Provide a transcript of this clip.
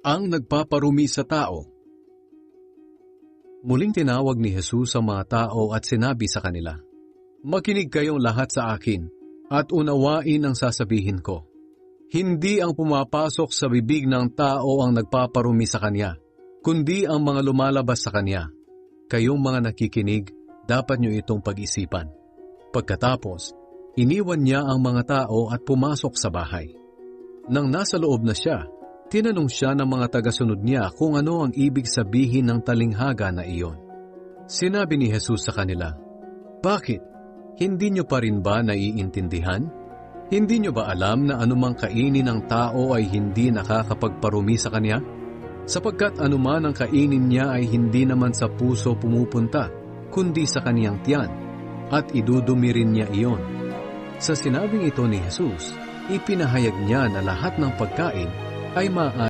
Ang nagpaparumi sa tao. Muling tinawag ni Jesus ang mga tao at sinabi sa kanila, "Makinig kayong lahat sa akin at unawain ang sasabihin ko. Hindi ang pumapasok sa bibig ng tao ang nagpaparumi sa kanya, kundi ang mga lumalabas sa kanya. Kayong mga nakikinig, dapat nyo itong pag-isipan." Pagkatapos, iniwan niya ang mga tao at pumasok sa bahay. Nang nasa loob na siya, tinanong siya ng mga tagasunod niya kung ano ang ibig sabihin ng talinghaga na iyon. Sinabi ni Jesus sa kanila, "Bakit? Hindi nyo pa rin ba naiintindihan? Hindi nyo ba alam na anumang kainin ng tao ay hindi nakakapagparumi sa kanya? Sapagkat anuman ang kainin niya ay hindi naman sa puso pumupunta, kundi sa kaniyang tiyan, at idudumi rin niya iyon." Sa sinabing ito ni Jesus, ipinahayag niya na lahat ng pagkain ay maaari